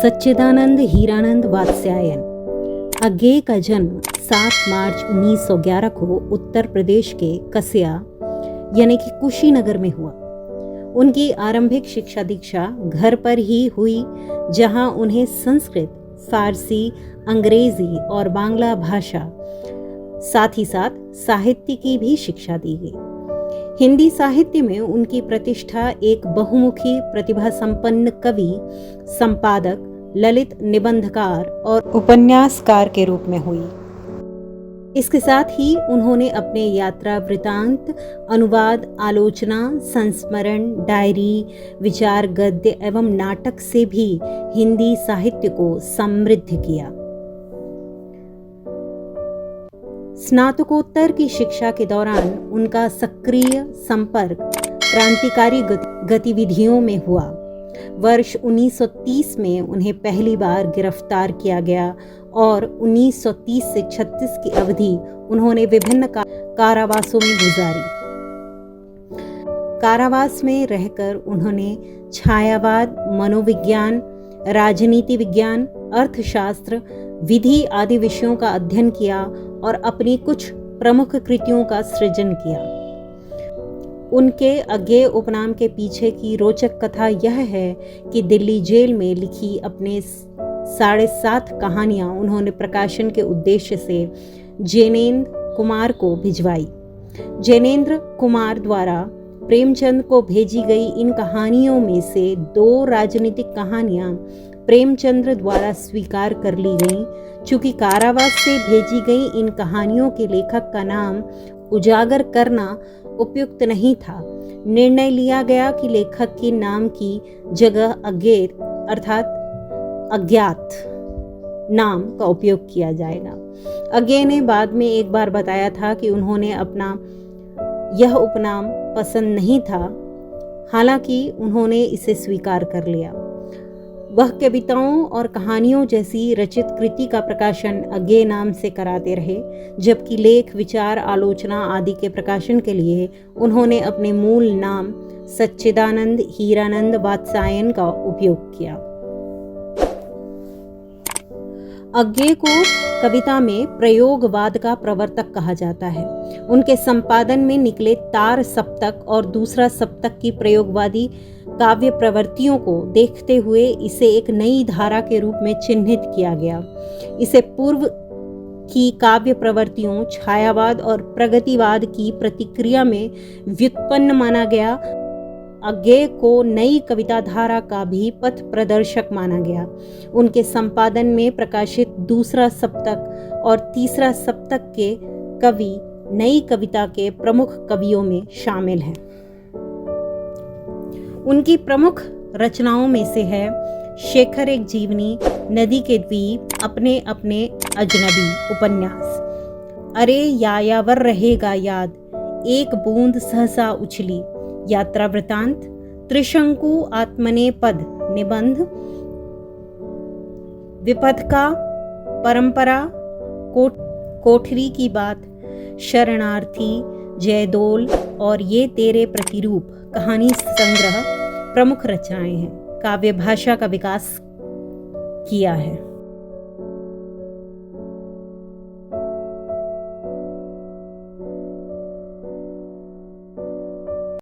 सच्चिदानंद हीरानंद वात्स्यायन। अज्ञेय का जन्म 7 मार्च 1911 को उत्तर प्रदेश के कसिया यानी कि कुशीनगर में हुआ। उनकी आरंभिक शिक्षा दीक्षा घर पर ही हुई, जहां उन्हें संस्कृत, फारसी, अंग्रेजी और बांग्ला भाषा साथ ही साथ साहित्य की भी शिक्षा दी गई। हिंदी साहित्य में उनकी प्रतिष्ठा एक बहुमुखी प्रतिभा संपन्न कवि, संपादक, ललित निबंधकार और उपन्यासकार के रूप में हुई। इसके साथ ही उन्होंने अपने यात्रा वृतांत, अनुवाद, आलोचना, संस्मरण, डायरी, विचार, गद्य एवं नाटक से भी हिंदी साहित्य को समृद्ध किया। स्नातकोत्तर की शिक्षा के दौरान उनका सक्रिय संपर्क क्रांतिकारी गतिविधियों में हुआ। वर्ष 1930 में उन्हें पहली बार गिरफ्तार किया गया और 1930 से 36 की अवधि उन्होंने विभिन्न कारावासों में गुजारी। कारावास में रहकर उन्होंने छायावाद, मनोविज्ञान, राजनीति विज्ञान, अर्थशास्त्र, विधि आदि विषयों का अध्ययन किया और अपनी कुछ प्रमुख कृतियों का सृजन किया। उनके अज्ञेय उपनाम के पीछे की रोचक कथा यह है कि दिल्ली जेल में लिखी अपने 7.5 कहानियां उन्होंने प्रकाशन के उद्देश्य से जैनेन्द्र कुमार को भिजवाई। जैनेन्द्र कुमार द्वारा प्रेमचंद को भेजी गई इन कहानियों में से 2 राजनीतिक कहानियां प्रेमचंद्र द्वारा स्वीकार कर ली गईं। चूंकि कारावास से भेजी गई इन कहानियों के लेखक का नाम उजागर करना उपयुक्त नहीं था, निर्णय लिया गया कि लेखक के नाम की जगह अज्ञेय अर्थात अज्ञात नाम का उपयोग किया जाएगा। अज्ञेय ने बाद में एक बार बताया था कि उन्होंने अपना यह उपनाम पसंद नहीं था, हालांकि उन्होंने इसे स्वीकार कर लिया। वह कविताओं और कहानियों जैसी रचित कृति का प्रकाशन अज्ञेय नाम से कराते रहे, जबकि लेख, विचार, आलोचना आदि के प्रकाशन के लिए उन्होंने अपने मूल नाम सच्चिदानंद हीरानंद वात्स्यायन का उपयोग किया। अज्ञेय को कविता में प्रयोगवाद का प्रवर्तक कहा जाता है। उनके संपादन में निकले तार सप्तक और दूसरा सप्तक की प्रयोगवादी काव्य प्रवृत्तियों को देखते हुए इसे एक नई धारा के रूप में चिन्हित किया गया। इसे पूर्व की काव्य प्रवृत्तियों, छायावाद और प्रगतिवाद की प्रतिक्रिया में व्युत्पन्न माना गया। अज्ञेय को नई कविता धारा का भी पथ प्रदर्शक माना गया। उनके संपादन में प्रकाशित दूसरा सप्तक और तीसरा सप्तक के कवि नई कविता के प्रमुख कवियों में शामिल हैं। उनकी प्रमुख रचनाओं में से है शेखर एक जीवनी, नदी के द्वीप, अपने अपने अजनबी उपन्यास, अरे यायावर रहेगा याद, एक बूंद सहसा उछली, यात्रा वृतांत, त्रिशंकु आत्मने पद निबंध, विपथका, परंपरा, कोठरी की बात, शरणार्थी, जयदोल और ये तेरे प्रतिरूप कहानी संग्रह प्रमुख रचनाएं हैं। काव्य भाषा का विकास किया है।